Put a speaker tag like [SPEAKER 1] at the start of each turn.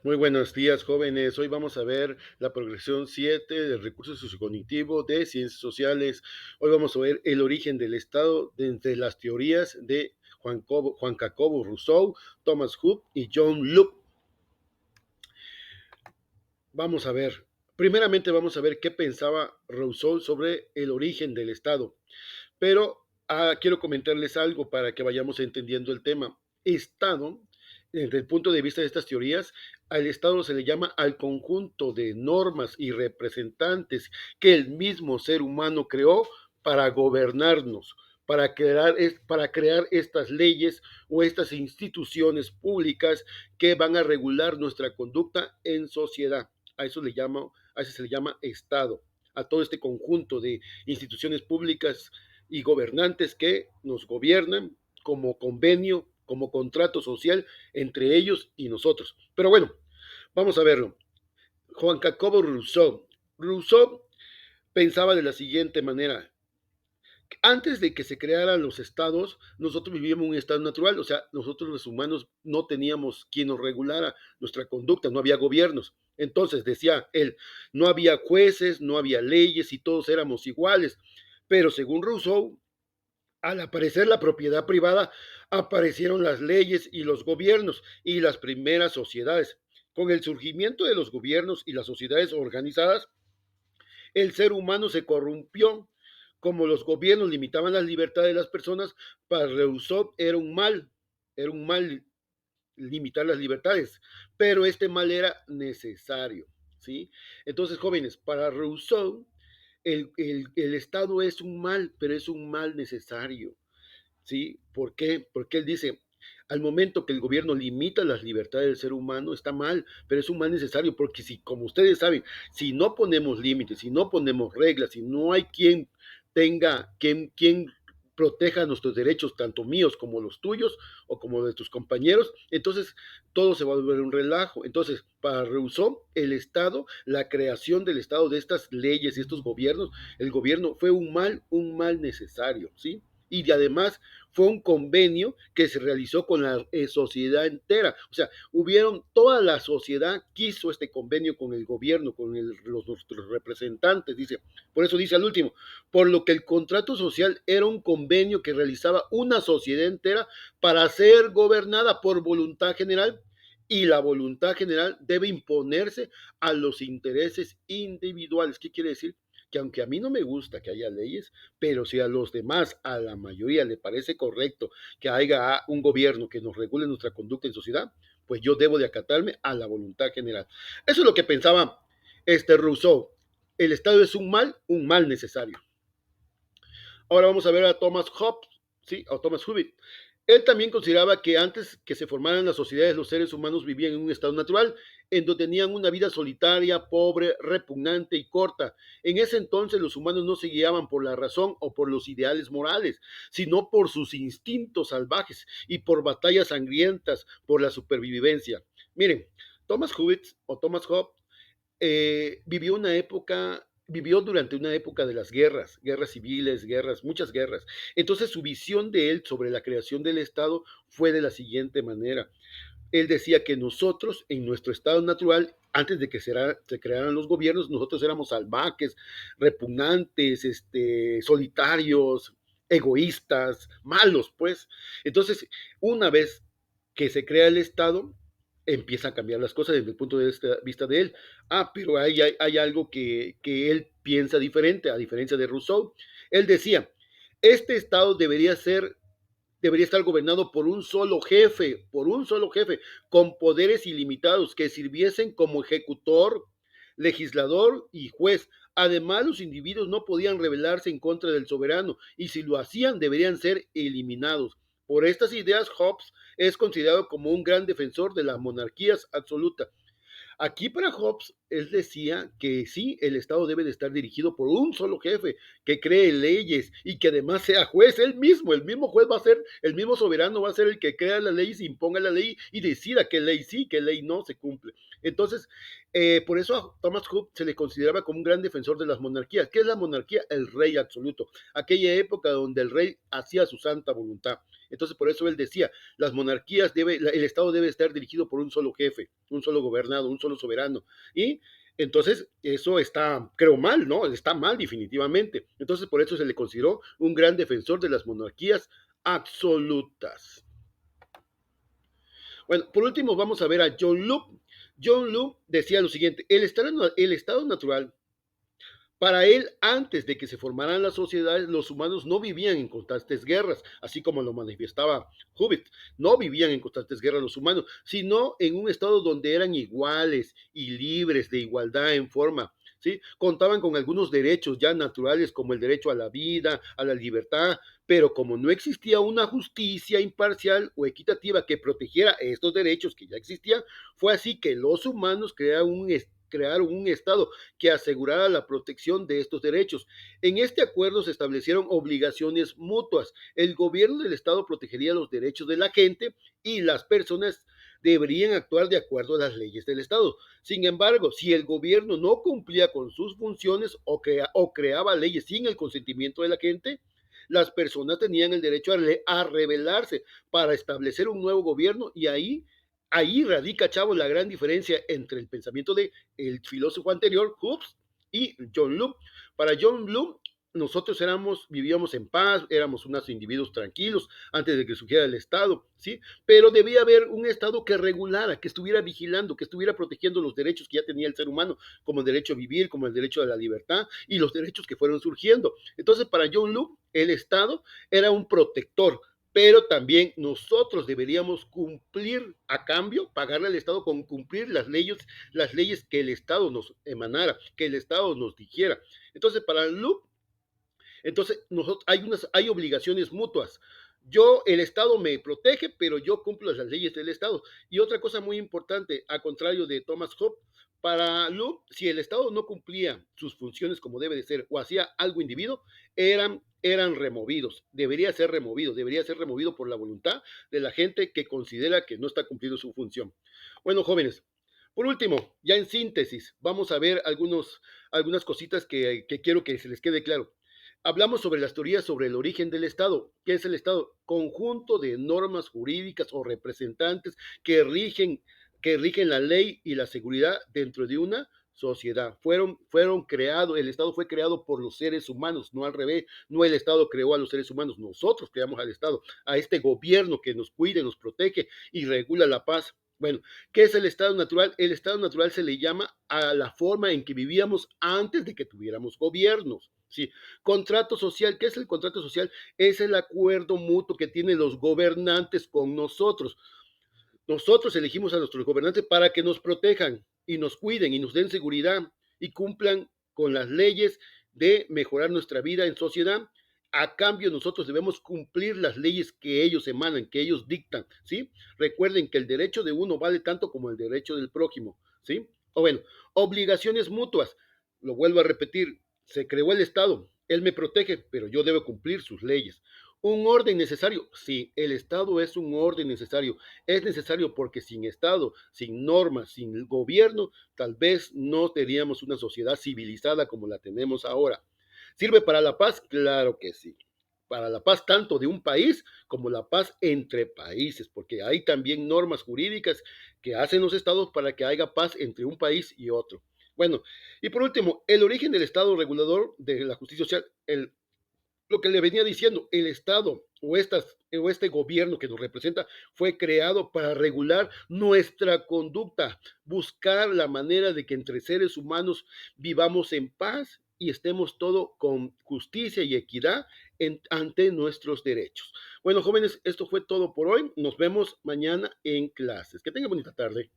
[SPEAKER 1] Muy buenos días, jóvenes. Hoy vamos a ver la progresión 7 del recurso sociocognitivo de ciencias sociales. Hoy vamos a ver el origen del Estado desde las teorías de Juan Jacobo Rousseau, Thomas Hobbes y John Locke. Vamos a ver. Primeramente vamos a ver qué pensaba Rousseau sobre el origen del Estado. Pero quiero comentarles algo para que vayamos entendiendo el tema. Estado, desde el punto de vista de estas teorías, al Estado se le llama al conjunto de normas y representantes que el mismo ser humano creó para gobernarnos, para crear estas leyes o estas instituciones públicas que van a regular nuestra conducta en sociedad. A eso se le llama Estado, a todo este conjunto de instituciones públicas y gobernantes que nos gobiernan como convenio, como contrato social entre ellos y nosotros. Pero bueno, vamos a verlo. Juan Jacobo Rousseau. Rousseau pensaba de la siguiente manera. Antes de que se crearan los estados, nosotros vivíamos un estado natural, o sea, nosotros los humanos no teníamos quien nos regulara nuestra conducta, no había gobiernos. Entonces, decía él, no había jueces, no había leyes y todos éramos iguales. Pero según Rousseau, al aparecer la propiedad privada, aparecieron las leyes y los gobiernos y las primeras sociedades. Con el surgimiento de los gobiernos y las sociedades organizadas, el ser humano se corrompió. Como los gobiernos limitaban las libertades de las personas, para Rousseau era un mal limitar las libertades, pero este mal era necesario, ¿sí? Entonces, jóvenes, para Rousseau, el Estado es un mal, pero es un mal necesario. ¿Sí? ¿Por qué? Porque él dice, al momento que el gobierno limita las libertades del ser humano, está mal, pero es un mal necesario, porque si, como ustedes saben, si no ponemos límites, si no ponemos reglas, si no hay quien tenga, quien proteja nuestros derechos, tanto míos como los tuyos, o como de tus compañeros, entonces todo se va a volver un relajo. Entonces, para Rousseau, el Estado, la creación del Estado, de estas leyes y estos gobiernos, el gobierno fue un mal necesario, ¿sí? Y además fue un convenio que se realizó con la sociedad entera. O sea, toda la sociedad quiso este convenio con el gobierno, con nuestros representantes, dice. Por eso dice al último, por lo que el contrato social era un convenio que realizaba una sociedad entera para ser gobernada por voluntad general, y la voluntad general debe imponerse a los intereses individuales. ¿Qué quiere decir? Que aunque a mí no me gusta que haya leyes, pero si a los demás, a la mayoría le parece correcto que haya un gobierno que nos regule nuestra conducta en sociedad, pues yo debo de acatarme a la voluntad general. Eso es lo que pensaba Rousseau. El Estado es un mal necesario. Ahora vamos a ver a Thomas Hobbes, ¿sí? O Thomas Hobbes. Él también consideraba que antes que se formaran las sociedades, los seres humanos vivían en un estado natural, en donde tenían una vida solitaria, pobre, repugnante y corta. En ese entonces los humanos no se guiaban por la razón o por los ideales morales, sino por sus instintos salvajes y por batallas sangrientas, por la supervivencia. Miren, Thomas Hobbes o Thomas Hobbes vivió durante una época de las guerras, guerras civiles, muchas guerras. Entonces su visión de él sobre la creación del Estado fue de la siguiente manera. Él decía que nosotros, en nuestro estado natural, antes de que se crearan los gobiernos, nosotros éramos salvajes, repugnantes, solitarios, egoístas, malos, pues. Entonces, una vez que se crea el Estado, empieza a cambiar las cosas desde el punto de vista de él. Pero hay algo que él piensa diferente, a diferencia de Rousseau. Él decía, este Estado debería estar gobernado por un solo jefe, con poderes ilimitados que sirviesen como ejecutor, legislador y juez. Además, los individuos no podían rebelarse en contra del soberano y si lo hacían deberían ser eliminados. Por estas ideas, Hobbes es considerado como un gran defensor de las monarquías absolutas. Aquí para Hobbes, él decía que sí, el Estado debe de estar dirigido por un solo jefe que cree leyes y que además sea juez, el mismo juez va a ser, el mismo soberano va a ser el que crea las leyes, imponga la ley y decida qué ley sí, qué ley no se cumple. Entonces, por eso a Thomas Hobbes se le consideraba como un gran defensor de las monarquías. ¿Qué es la monarquía? El rey absoluto. Aquella época donde el rey hacía su santa voluntad. Entonces, por eso él decía, las monarquías el Estado debe estar dirigido por un solo jefe, un solo gobernado, un solo soberano. Y entonces, eso está, creo, mal, ¿no? Está mal definitivamente. Entonces, por eso se le consideró un gran defensor de las monarquías absolutas. Bueno, por último vamos a ver a John Locke. John Locke decía lo siguiente, el estado natural, para él, antes de que se formaran las sociedades, los humanos no vivían en constantes guerras, así como lo manifestaba Hubbard. No vivían en constantes guerras los humanos, sino en un estado donde eran iguales y libres de igualdad en forma. ¿Sí? Contaban con algunos derechos ya naturales como el derecho a la vida, a la libertad, pero como no existía una justicia imparcial o equitativa que protegiera estos derechos que ya existían, fue así que los humanos crearon un Estado que asegurara la protección de estos derechos. En este acuerdo se establecieron obligaciones mutuas. El gobierno del Estado protegería los derechos de la gente y las personas deberían actuar de acuerdo a las leyes del Estado. Sin embargo, si el gobierno no cumplía con sus funciones o creaba leyes sin el consentimiento de la gente, las personas tenían el derecho a rebelarse para establecer un nuevo gobierno y ahí radica, Chavo, la gran diferencia entre el pensamiento de el filósofo anterior, Hobbes, y John Locke. Para John Locke, nosotros vivíamos en paz, éramos unos individuos tranquilos antes de que surgiera el Estado, ¿sí? Pero debía haber un Estado que regulara, que estuviera vigilando, que estuviera protegiendo los derechos que ya tenía el ser humano, como el derecho a vivir, como el derecho a la libertad y los derechos que fueron surgiendo. Entonces, para John Locke, el Estado era un protector, pero también nosotros deberíamos cumplir a cambio, pagarle al Estado con cumplir las leyes que el Estado nos emanara, que el Estado nos dijera. Entonces, para Luke, hay obligaciones mutuas. El Estado me protege, pero yo cumplo las leyes del Estado. Y otra cosa muy importante, a contrario de Thomas Hobbes, para Luke, si el Estado no cumplía sus funciones como debe de ser o hacía algo individuo, eran removidos. Debería ser removido por la voluntad de la gente que considera que no está cumpliendo su función. Bueno, jóvenes, por último, ya en síntesis, vamos a ver algunas cositas que quiero que se les quede claro. Hablamos sobre las teorías sobre el origen del Estado. ¿Qué es el Estado? Conjunto de normas jurídicas o representantes que rigen la ley y la seguridad dentro de una sociedad. Fueron creados, el Estado fue creado por los seres humanos, no al revés, no el Estado creó a los seres humanos, nosotros creamos al Estado, a este gobierno que nos cuide, nos protege y regula la paz. Bueno, ¿qué es el estado natural? El estado natural se le llama a la forma en que vivíamos antes de que tuviéramos gobiernos. Sí, contrato social, ¿qué es el contrato social? Es el acuerdo mutuo que tienen los gobernantes con nosotros. Nosotros elegimos a nuestros gobernantes para que nos protejan y nos cuiden y nos den seguridad y cumplan con las leyes de mejorar nuestra vida en sociedad. A cambio, nosotros debemos cumplir las leyes que ellos emanan, que ellos dictan, ¿sí? Recuerden que el derecho de uno vale tanto como el derecho del prójimo, ¿sí? O bueno, obligaciones mutuas. Lo vuelvo a repetir, se creó el Estado, él me protege, pero yo debo cumplir sus leyes. Un orden necesario, sí, el Estado es un orden necesario. Es necesario porque sin Estado, sin normas, sin gobierno, tal vez no teníamos una sociedad civilizada como la tenemos ahora. ¿Sirve para la paz? Claro que sí. Para la paz tanto de un país como la paz entre países, porque hay también normas jurídicas que hacen los estados para que haya paz entre un país y otro. Bueno, y por último, el origen del Estado regulador de la justicia social, lo que le venía diciendo, el Estado o este gobierno que nos representa fue creado para regular nuestra conducta, buscar la manera de que entre seres humanos vivamos en paz y estemos todo con justicia y equidad ante nuestros derechos. Bueno, jóvenes, esto fue todo por hoy. Nos vemos mañana en clases. Que tengan bonita tarde.